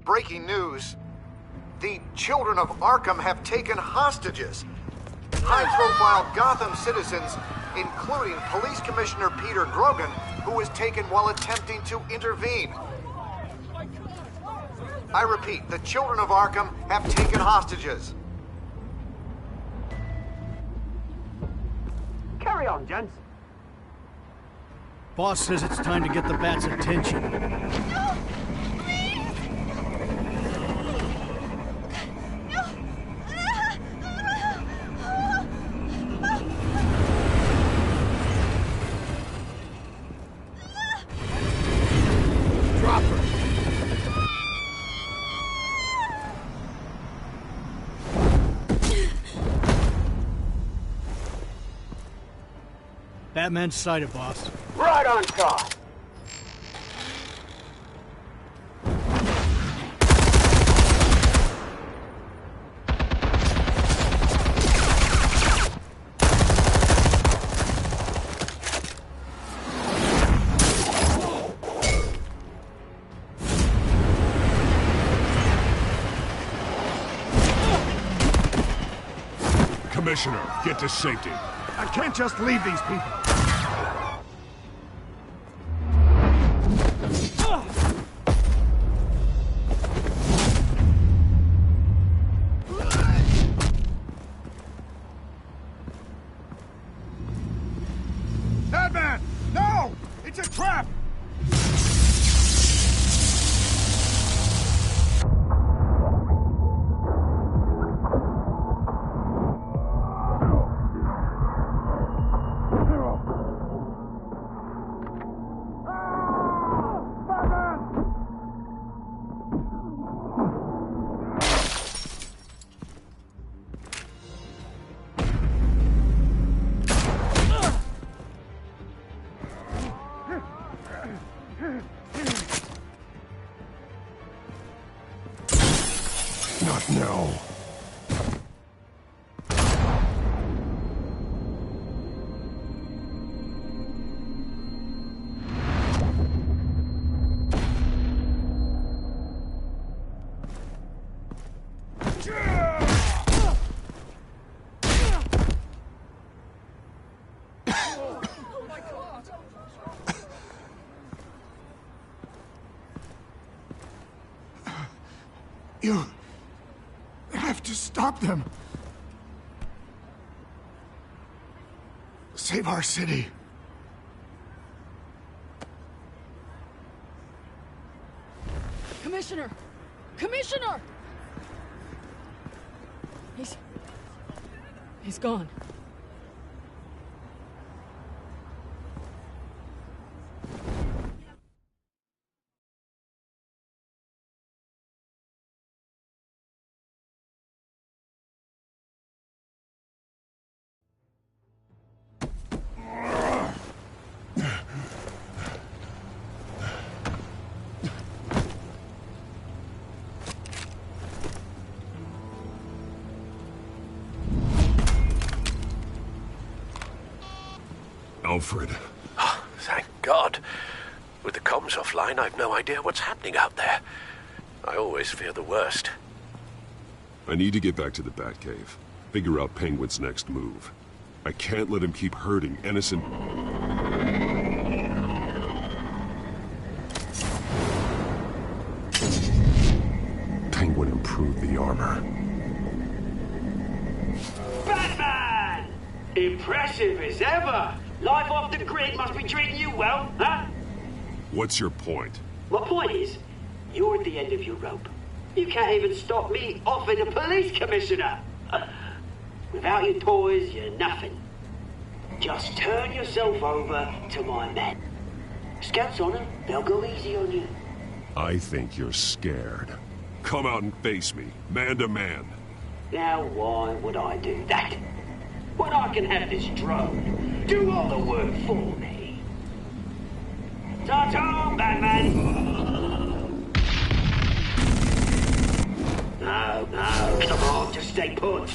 Breaking news. The Children of Arkham have taken hostages. High-profile Gotham citizens, including Police Commissioner Peter Grogan, who was taken while attempting to intervene. I repeat, the Children of Arkham have taken hostages. Carry on, gents. Boss says it's time to get the Bat's attention. No! Please! No! Drop her! Batman's sighted, boss. Right on top. Commissioner, get to safety. I can't just leave these people. Batman! No! It's a trap! Not now. You have to stop them. Save our city. Commissioner! Commissioner! He's gone. Alfred. Oh, thank God. With the comms offline, I've no idea what's happening out there. I always fear the worst. I need to get back to the Batcave. Figure out Penguin's next move. I can't let him keep hurting innocent... Penguin improved the armor. Batman! Impressive as ever. Life off the grid must be treating you well, huh? What's your point? My point is, you're at the end of your rope. You can't even stop me offing a police commissioner. Without your toys, you're nothing. Just turn yourself over to my men. Scouts on them, they'll go easy on you. I think you're scared. Come out and face me, man to man. Now why would I do that? When I can have this drone do all the work for me. Ta-ta, Batman! No, come on, just stay put.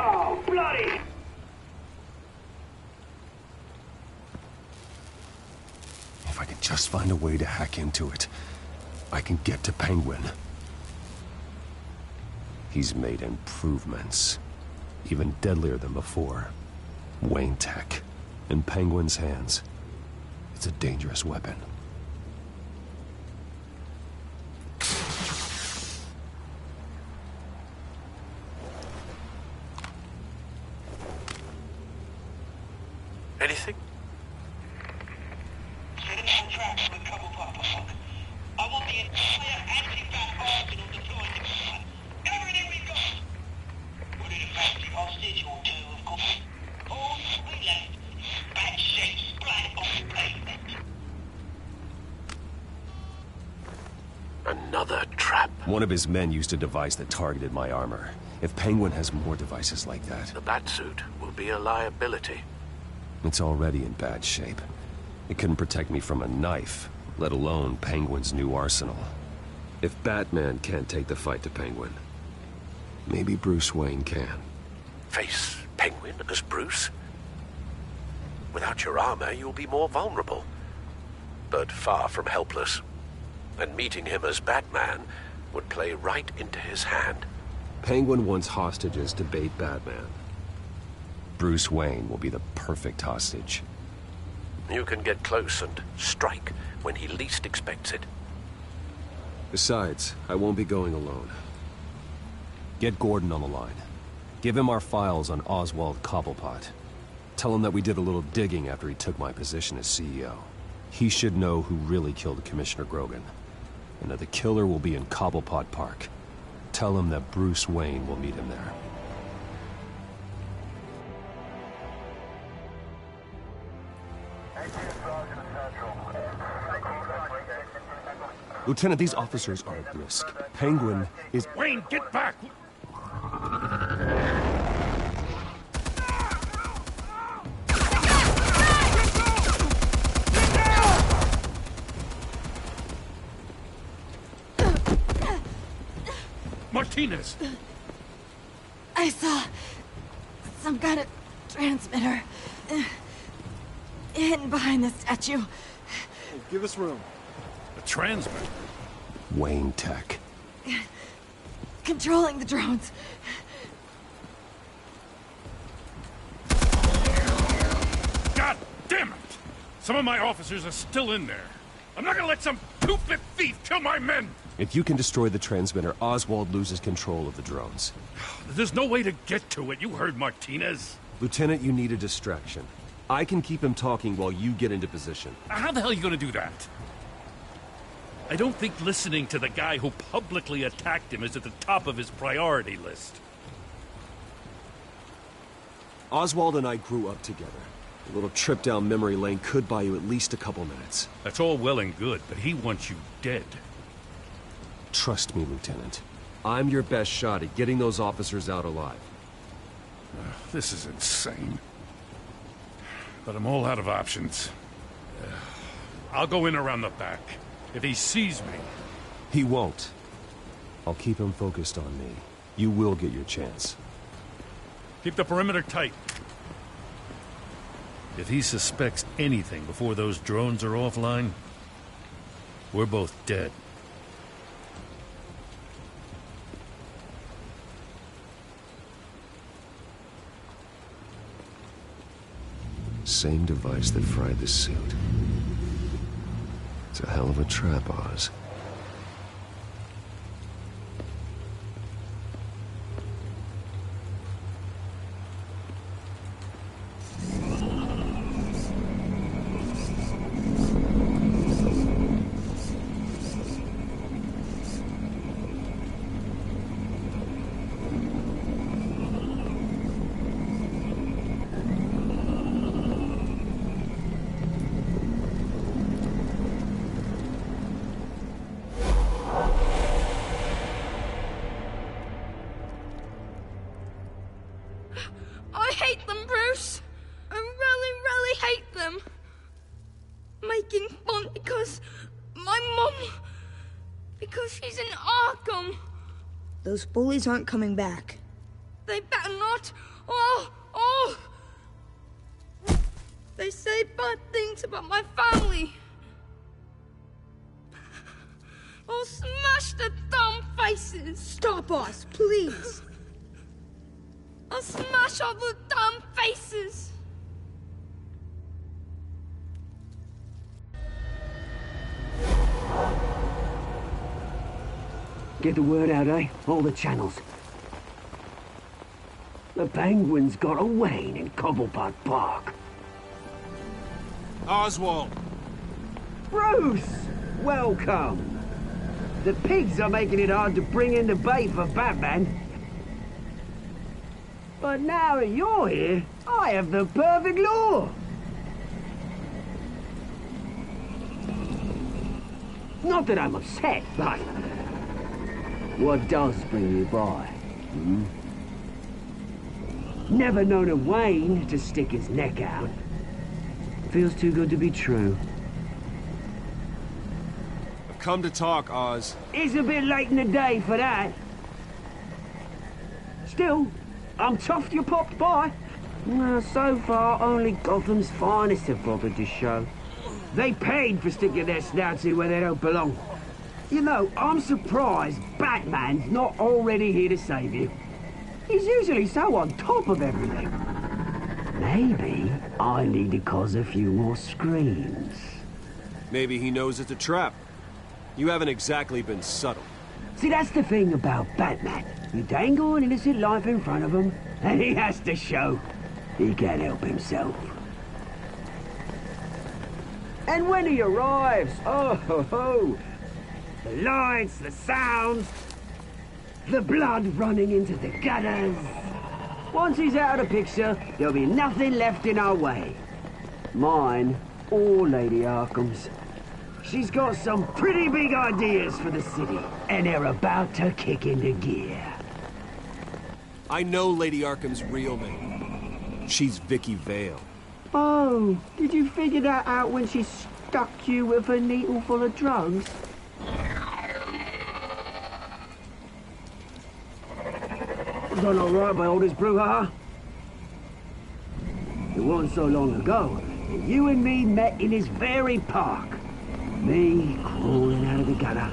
Oh, bloody! If I can just find a way to hack into it, I can get to Penguin. He's made improvements, even deadlier than before. Wayne Tech, in Penguin's hands. It's a dangerous weapon. Anything? I want the entire anti-bat arsenal deployed to combat. Everything we've got! Put in a factory hostage or two, of course. All we left is bad shape splat on the pavement. Another trap. One of his men used a device that targeted my armor. If Penguin has more devices like that, The Batsuit will be a liability. it's already in bad shape. It couldn't protect me from a knife, let alone Penguin's new arsenal. If Batman can't take the fight to Penguin, maybe Bruce Wayne can. Face Penguin as Bruce? Without your armor, you'll be more vulnerable. But far from helpless. And meeting him as Batman would play right into his hand. Penguin wants hostages to bait Batman. Bruce Wayne will be the perfect hostage. You can get close and strike when he least expects it. Besides, I won't be going alone. Get Gordon on the line. Give him our files on Oswald Cobblepot. Tell him that we did a little digging after he took my position as CEO. He should know who really killed Commissioner Grogan, and that the killer will be in Cobblepot Park. Tell him that Bruce Wayne will meet him there. Lieutenant, these officers are at risk. Penguin is... Wayne, get back! Martinez! I saw some kind of transmitter hidden behind the statue. Give us room. The transmitter? Wayne Tech. Controlling the drones. God damn it! Some of my officers are still in there. I'm not gonna let some two-bit thief kill my men! If you can destroy the transmitter, Oswald loses control of the drones. There's no way to get to it. You heard Martinez. Lieutenant, you need a distraction. I can keep him talking while you get into position. How the hell are you gonna do that? I don't think listening to the guy who publicly attacked him is at the top of his priority list. Oswald and I grew up together. A little trip down memory lane could buy you at least a couple minutes. That's all well and good, but he wants you dead. Trust me, Lieutenant. I'm your best shot at getting those officers out alive. This is insane. But I'm all out of options. I'll go in around the back. If he sees me... He won't. I'll keep him focused on me. You will get your chance. Keep the perimeter tight. If he suspects anything before those drones are offline, we're both dead. Same device that fried the suit. It's a hell of a trap, Oz. I hate them, Bruce. I really, really hate them. Making fun because my mum... because she's in Arkham. Those bullies aren't coming back. They better not. Oh! They say bad things about my family. faces! Stop us, please! I'll smash all the damn faces! Get the word out, eh? All the channels. The Penguins got a Wayne in Cobblepot Park. Oswald! Bruce! Welcome! The pigs are making it hard to bring in the bait for Batman. But now that you're here, I have the perfect lure! Not that I'm upset, but... what does bring you by? Hmm? Never known a Wayne to stick his neck out. Feels too good to be true. I've come to talk, Oz. It's a bit late in the day for that. Still, I'm chuffed you popped by. Well, so far, only Gotham's finest have bothered to show. They paid for sticking their snouts in where they don't belong. You know, I'm surprised Batman's not already here to save you. He's usually so on top of everything. Maybe I need to cause a few more screams. Maybe he knows it's a trap. You haven't exactly been subtle. See, that's the thing about Batman. You dangle an innocent life in front of him, and he has to show he can't help himself. And when he arrives, oh ho ho! The lights, the sounds, the blood running into the gutters. Once he's out of the picture, there'll be nothing left in our way. Mine or Lady Arkham's. She's got some pretty big ideas for the city, and they're about to kick into gear. I know Lady Arkham's real name. She's Vicky Vale. Oh, did you figure that out when she stuck you with a needle full of drugs? Done all right by all this brouhaha? It wasn't so long ago that you and me met in this very park. Me crawling out of the gutter.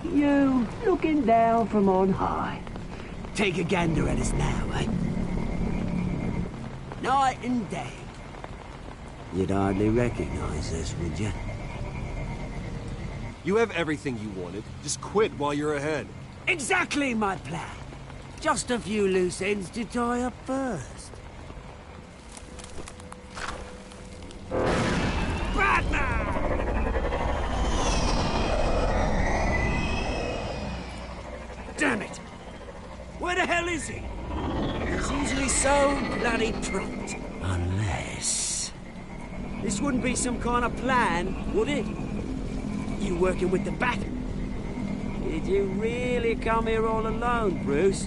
You looking down from on high. Take a gander at us now, eh? Night and day. You'd hardly recognize us, would you? You have everything you wanted. Just quit while you're ahead. Exactly my plan. Just a few loose ends to tie up first. Batman! Damn it! Where the hell is he? He's usually so bloody prompt. Unless... this wouldn't be some kind of plan, would it? You working with the Bat? Did you really come here all alone, Bruce?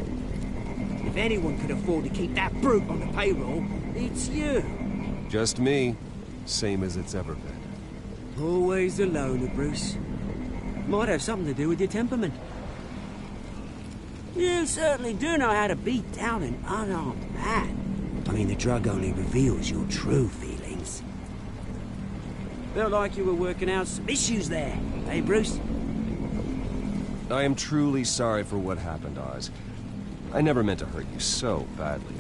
If anyone could afford to keep that brute on the payroll, it's you. Just me. Same as it's ever been. Always a loner, Bruce. Might have something to do with your temperament. You certainly do know how to beat down an unarmed man. I mean, the drug only reveals your true feelings. Felt like you were working out some issues there, eh, Bruce? I am truly sorry for what happened, Oz. I never meant to hurt you so badly.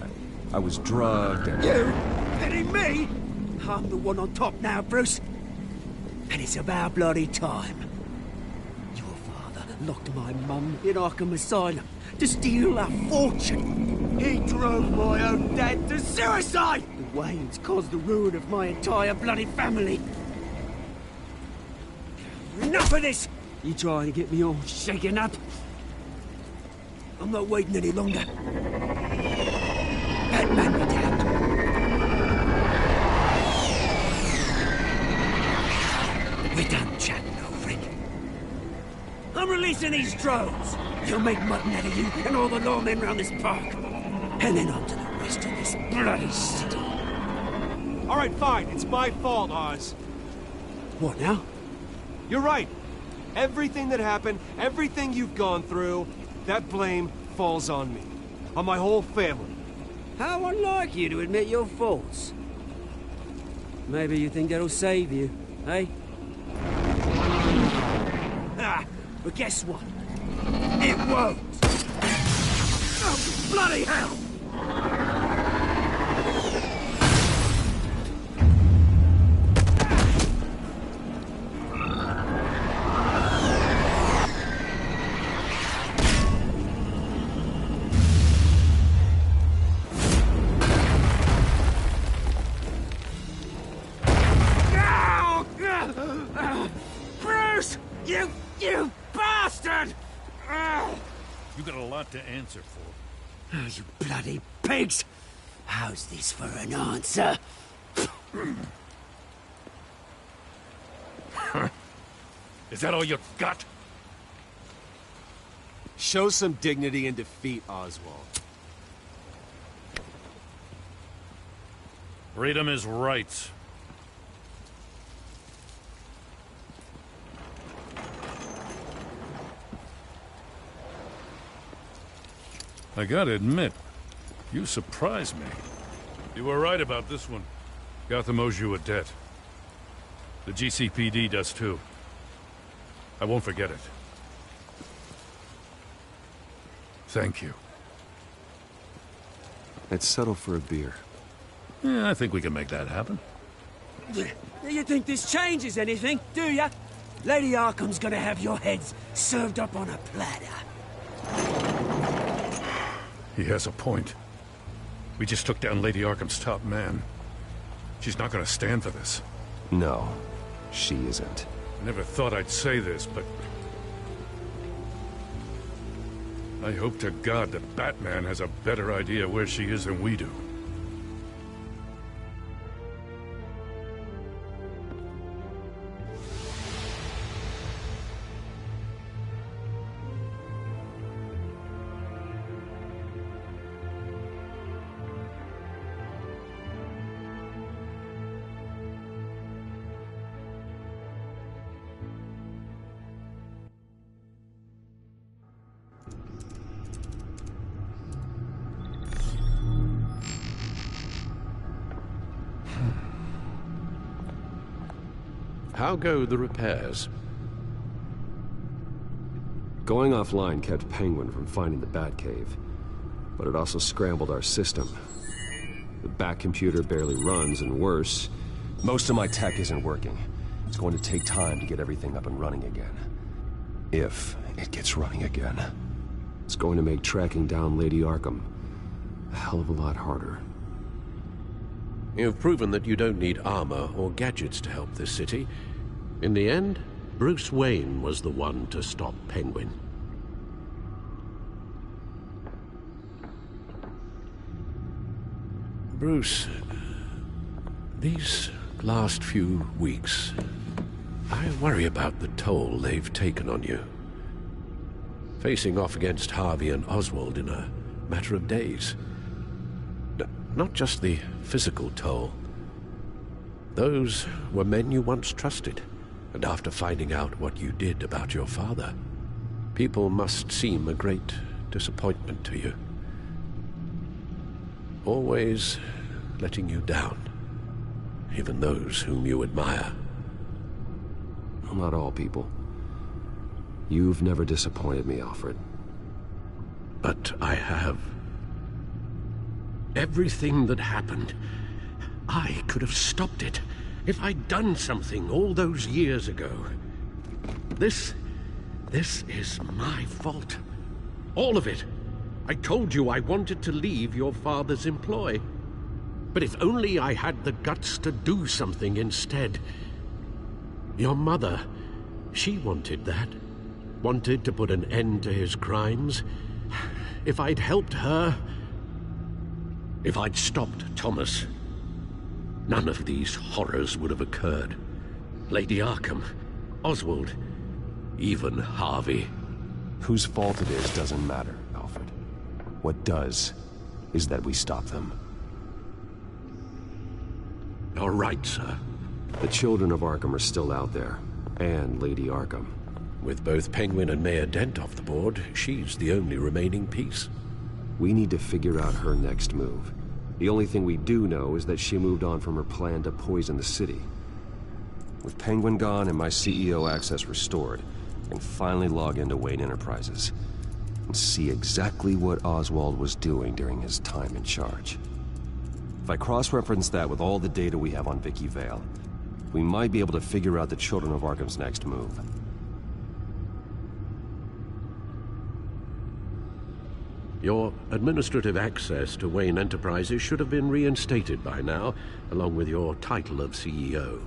I was drugged and... You? Hitting me? I'm the one on top now, Bruce. And it's about bloody time. Your father locked my mum in Arkham Asylum to steal a fortune. He drove my own dad to suicide! The Waynes caused the ruin of my entire bloody family. Enough of this! You trying to get me all shaken up? I'm not waiting any longer. Batman me down. We're done chatting, old friend. I'm releasing these drones. You'll make mutton out of you and all the lawmen around this park. And then on to the rest of this bloody city. All right, fine. It's my fault, Oz. What now? You're right. Everything that happened, everything you've gone through, that blame falls on me. On my whole family. How unlike you to admit your faults. Maybe you think that'll save you, eh? Ah, but guess what? It won't! Oh, bloody hell! Bruce! You bastard! You got a lot to answer for. Oh, you bloody pigs! How's this for an answer? Is that all you got? Show some dignity in defeat, Oswald. Read him his rights. I gotta admit, you surprised me. You were right about this one. Gotham owes you a debt. The GCPD does too. I won't forget it. Thank you. Let's settle for a beer. Yeah, I think we can make that happen. You think this changes anything, do ya? Lady Arkham's gonna have your heads served up on a platter. He has a point. We just took down Lady Arkham's top man. She's not gonna stand for this. No, she isn't. Never thought I'd say this, but... I hope to God that Batman has a better idea where she is than we do. How go the repairs? Going offline kept Penguin from finding the Batcave, but it also scrambled our system. The Bat computer barely runs, and worse, most of my tech isn't working. It's going to take time to get everything up and running again. If it gets running again. It's going to make tracking down Lady Arkham a hell of a lot harder. You've proven that you don't need armor or gadgets to help this city. In the end, Bruce Wayne was the one to stop Penguin. Bruce, these last few weeks, I worry about the toll they've taken on you. Facing off against Harvey and Oswald in a matter of days. Not just the physical toll. Those were men you once trusted, and after finding out what you did about your father, people must seem a great disappointment to you. Always letting you down, even those whom you admire. Well, not all people. You've never disappointed me, Alfred. But I have. Everything that happened, I could have stopped it if I'd done something all those years ago. This is my fault. All of it. I told you I wanted to leave your father's employ. But if only I had the guts to do something instead. Your mother, she wanted that. Wanted to put an end to his crimes. If I'd helped her... If I'd stopped Thomas, none of these horrors would have occurred. Lady Arkham, Oswald, even Harvey. Whose fault it is doesn't matter, Alfred. What does is that we stop them. You're right, sir. The children of Arkham are still out there, and Lady Arkham. With both Penguin and Mayor Dent off the board, she's the only remaining piece. We need to figure out her next move. The only thing we do know is that she moved on from her plan to poison the city. With Penguin gone and my CEO access restored, and finally log into Wayne Enterprises and see exactly what Oswald was doing during his time in charge. If I cross-reference that with all the data we have on Vicky Vale, we might be able to figure out the Children of Arkham's next move. Your administrative access to Wayne Enterprises should have been reinstated by now, along with your title of CEO.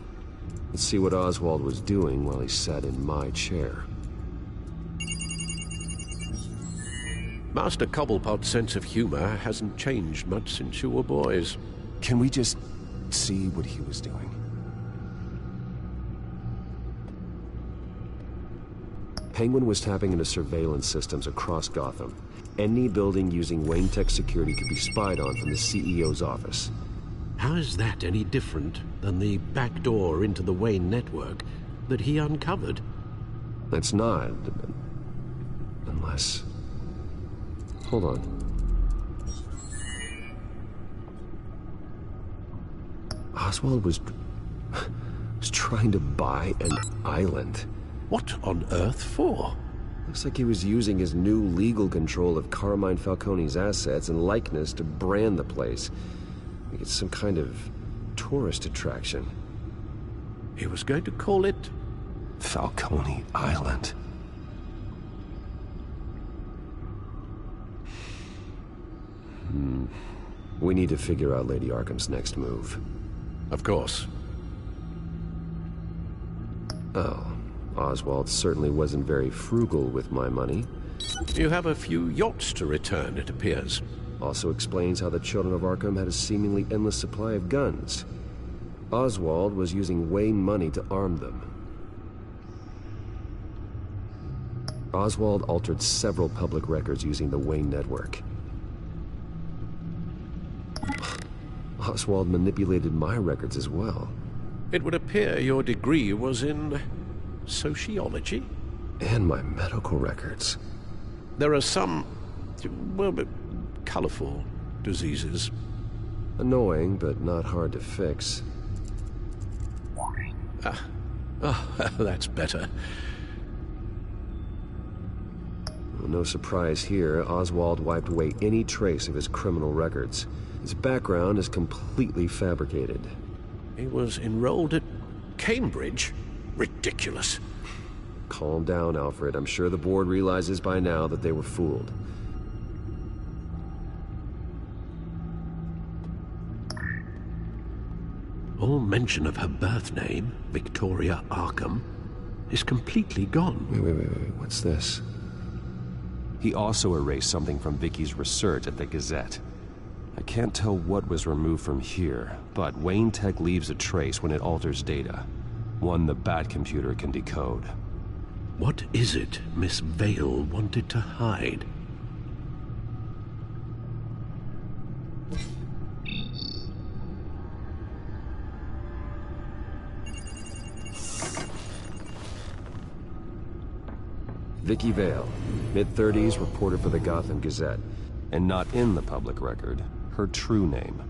Let's see what Oswald was doing while he sat in my chair. Master Cobblepot's sense of humor hasn't changed much since you were boys. Can we just see what he was doing? Penguin was tapping into surveillance systems across Gotham. Any building using Wayne Tech security could be spied on from the CEO's office. How is that any different than the back door into the Wayne network that he uncovered? It's not. Unless... Hold on. Oswald was trying to buy an island. What on earth for? Looks like he was using his new legal control of Carmine Falcone's assets and likeness to brand the place. Like it's some kind of tourist attraction. He was going to call it... Falcone Island. We need to figure out Lady Arkham's next move. Of course. Oh. Oswald certainly wasn't very frugal with my money. You have a few yachts to return, it appears. Also explains how the Children of Arkham had a seemingly endless supply of guns. Oswald was using Wayne money to arm them. Oswald altered several public records using the Wayne network. Oswald manipulated my records as well. It would appear your degree was in... sociology? And my medical records. There are some, well, colorful diseases. Annoying, but not hard to fix. Oh, that's better. Well, no surprise here, Oswald wiped away any trace of his criminal records. His background is completely fabricated. He was enrolled at Cambridge? Ridiculous. Calm down, Alfred. I'm sure the board realizes by now that they were fooled. All mention of her birth name, Victoria Arkham, is completely gone. Wait. What's this? He also erased something from Vicky's research at the Gazette. I can't tell what was removed from here, but Wayne Tech leaves a trace when it alters data. One the Batcomputer can decode. What is it Miss Vale wanted to hide? Vicky Vale, mid-30s, reporter for the Gotham Gazette. And not in the public record, her true name,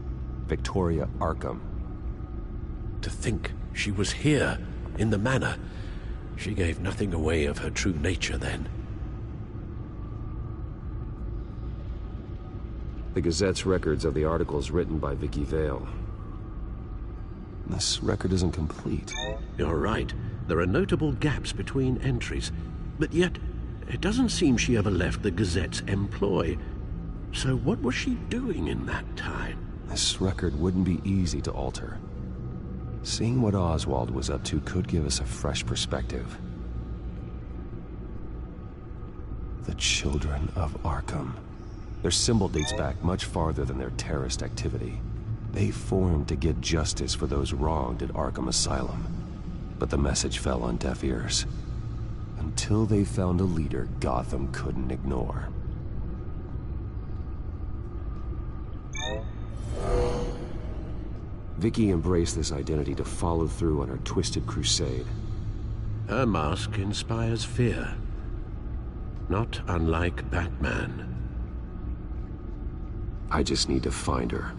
Victoria Arkham. To think she was here, in the manor. She gave nothing away of her true nature then. The Gazette's records are the articles written by Vicky Vale. This record isn't complete. You're right. There are notable gaps between entries. But yet, it doesn't seem she ever left the Gazette's employ. So what was she doing in that time? This record wouldn't be easy to alter. Seeing what Oswald was up to could give us a fresh perspective. The Children of Arkham. Their symbol dates back much farther than their terrorist activity. They formed to get justice for those wronged at Arkham Asylum. But the message fell on deaf ears. Until they found a leader Gotham couldn't ignore. Vicky embraced this identity to follow through on her twisted crusade. Her mask inspires fear. Not unlike Batman. I just need to find her.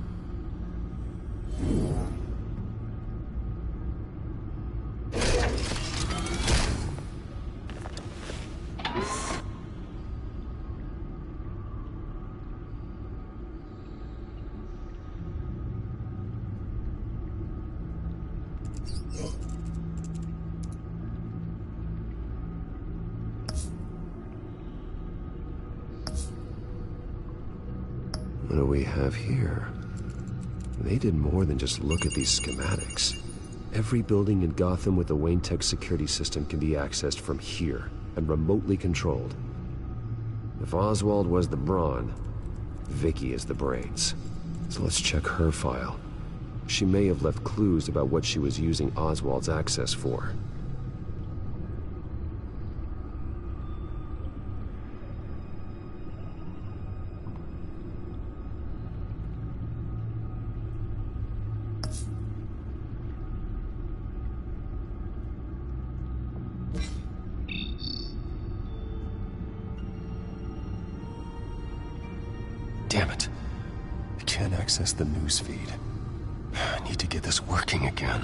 What do we have here? They did more than just look at these schematics. Every building in Gotham with a Wayne Tech security system can be accessed from here and remotely controlled. If Oswald was the brawn, Vicky is the brains. So let's check her file. She may have left clues about what she was using Oswald's access for. Damn it. I can't access the news feed. I need to get this working again.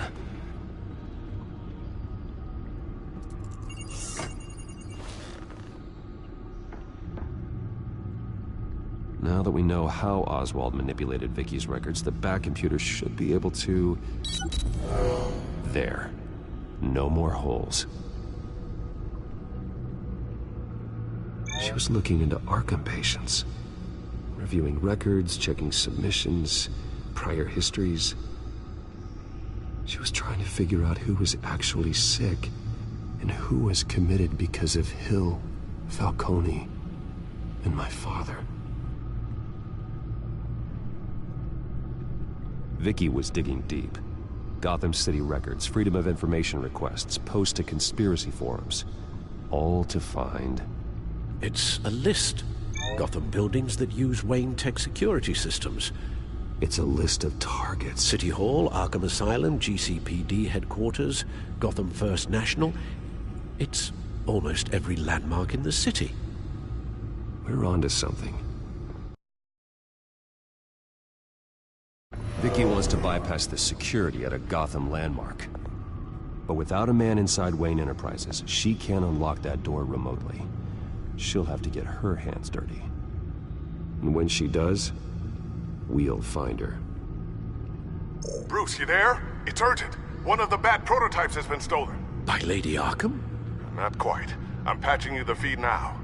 Now that we know how Oswald manipulated Vicky's records, the back computer should be able to... There. No more holes. She was looking into Arkham patients. Reviewing records, checking submissions, prior histories. She was trying to figure out who was actually sick and who was committed because of Hill, Falcone, and my father. Vicky was digging deep. Gotham City records, Freedom of Information requests, posts to conspiracy forums. All to find... It's a list. Gotham buildings that use Wayne Tech security systems. It's a list of targets. City Hall, Arkham Asylum, GCPD headquarters, Gotham First National. It's almost every landmark in the city. We're onto something. Vicky wants to bypass the security at a Gotham landmark. But without a man inside Wayne Enterprises, she can't unlock that door remotely. She'll have to get her hands dirty. And when she does, we'll find her. Bruce, you there? It's urgent. One of the Bat prototypes has been stolen. By Lady Arkham? Not quite. I'm patching you the feed now.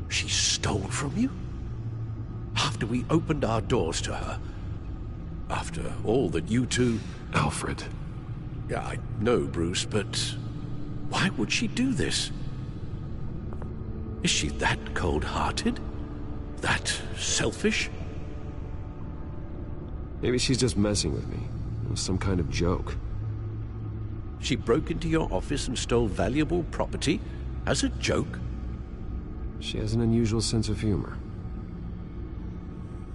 She stole from you? After we opened our doors to her? After all that you two... Alfred. Yeah, I know, Bruce, but why would she do this? Is she that cold-hearted? That selfish? Maybe she's just messing with me. It was some kind of joke. She broke into your office and stole valuable property as a joke? She has an unusual sense of humor.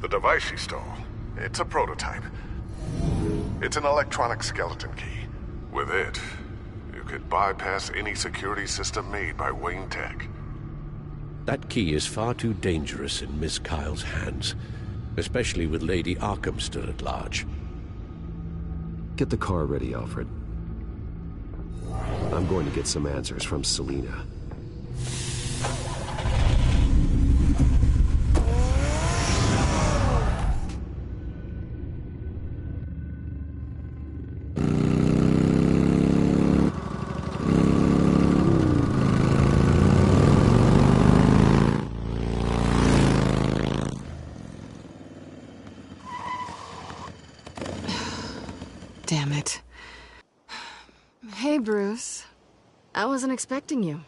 The device she stole, it's a prototype. It's an electronic skeleton key. With it, you could bypass any security system made by Wayne Tech. That key is far too dangerous in Miss Kyle's hands, especially with Lady Arkham still at large. Get the car ready, Alfred. I'm going to get some answers from Selina. Damn it. Hey, Bruce. I wasn't expecting you.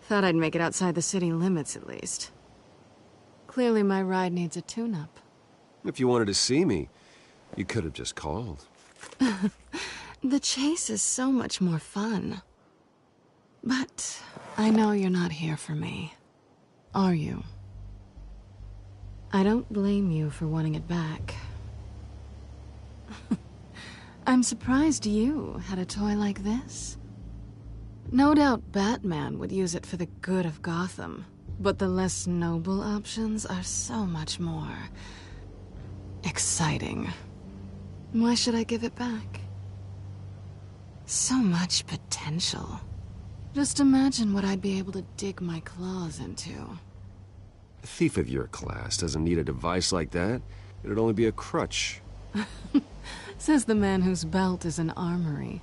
Thought I'd make it outside the city limits, at least. Clearly my ride needs a tune-up. If you wanted to see me, you could have just called. The chase is so much more fun. But I know you're not here for me. Are you? I don't blame you for wanting it back. I'm surprised you had a toy like this. No doubt Batman would use it for the good of Gotham, but the less noble options are so much more... exciting. Why should I give it back? So much potential. Just imagine what I'd be able to dig my claws into. A thief of your class doesn't need a device like that. It'd only be a crutch. Says the man whose belt is an armory.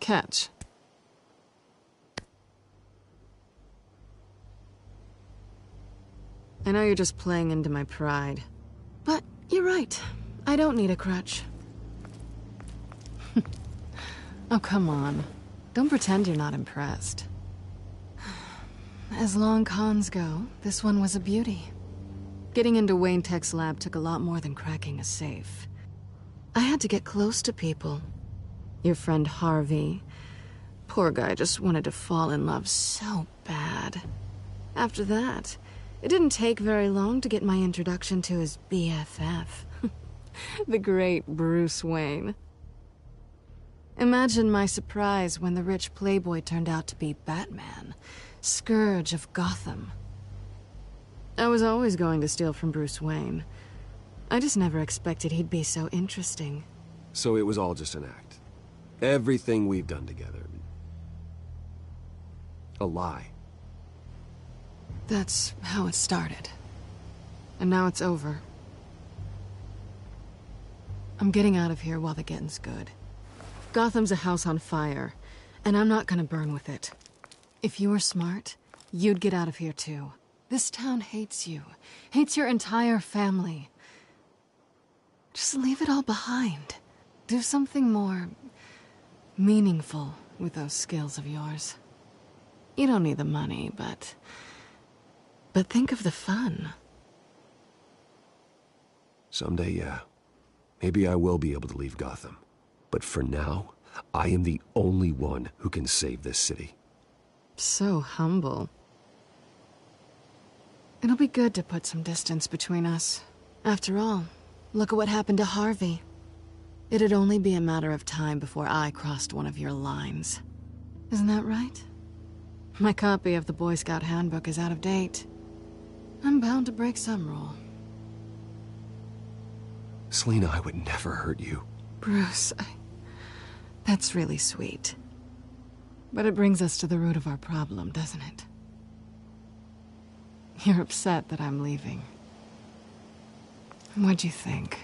catch. I know you're just playing into my pride. But you're right. I don't need a crutch. Oh, come on. Don't pretend you're not impressed. As long cons go, this one was a beauty. Getting into Wayne Tech's lab took a lot more than cracking a safe. I had to get close to people. Your friend Harvey. Poor guy just wanted to fall in love so bad. After that, it didn't take very long to get my introduction to his BFF. The great Bruce Wayne. Imagine my surprise when the rich playboy turned out to be Batman, Scourge of Gotham. I was always going to steal from Bruce Wayne. I just never expected he'd be so interesting. So it was all just an act. Everything we've done together. A lie. That's how it started. And now it's over. I'm getting out of here while the getting's good. Gotham's a house on fire, and I'm not gonna burn with it. If you were smart, you'd get out of here too. This town hates you. Hates your entire family. Just leave it all behind. Do something more meaningful with those skills of yours. You don't need the money, but think of the fun. Someday, yeah. Maybe I will be able to leave Gotham. But for now, I am the only one who can save this city. So humble. It'll be good to put some distance between us. After all, look at what happened to Harvey. It'd only be a matter of time before I crossed one of your lines. Isn't that right? My copy of the Boy Scout Handbook is out of date. I'm bound to break some rule. Selina, I would never hurt you. Bruce, that's really sweet. But it brings us to the root of our problem, doesn't it? You're upset that I'm leaving. What'd you think?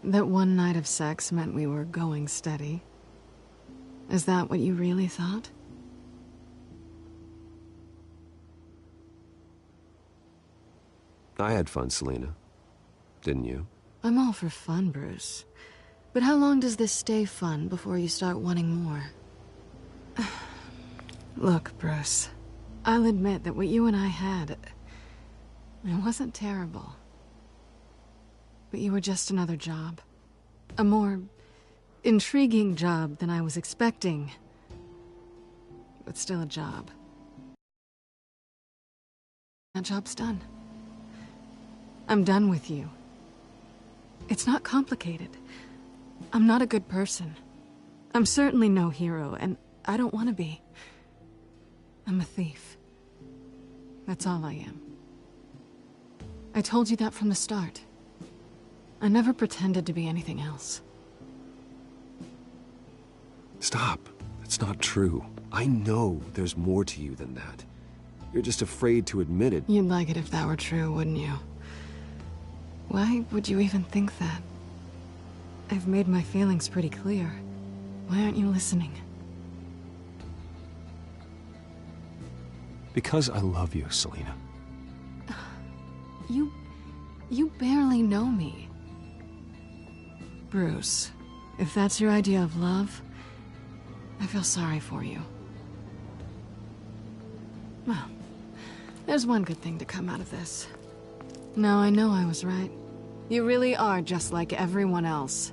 That one night of sex meant we were going steady? Is that what you really thought? I had fun, Selina. Didn't you? I'm all for fun, Bruce. But how long does this stay fun before you start wanting more? Look, Bruce. I'll admit that what you and I had, it wasn't terrible. But you were just another job. A more intriguing job than I was expecting. But still a job. That job's done. I'm done with you. It's not complicated. I'm not a good person. I'm certainly no hero, and I don't want to be. I'm a thief. That's all I am. I told you that from the start. I never pretended to be anything else. Stop. That's not true. I know there's more to you than that. You're just afraid to admit it. You'd like it if that were true, wouldn't you? Why would you even think that? I've made my feelings pretty clear. Why aren't you listening? Because I love you, Selina. You barely know me. Bruce, if that's your idea of love, I feel sorry for you. Well, there's one good thing to come out of this. Now I know I was right. You really are just like everyone else.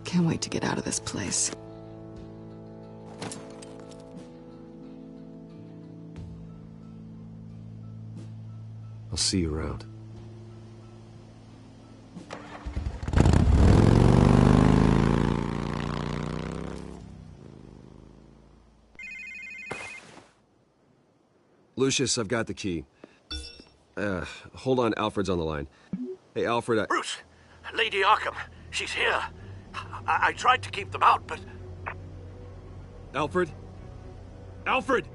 Can't wait to get out of this place. I'll see you around. Lucius, I've got the key. Hold on, Alfred's on the line. Hey, Alfred, Bruce! Lady Arkham, she's here. I tried to keep them out, but... Alfred? Alfred!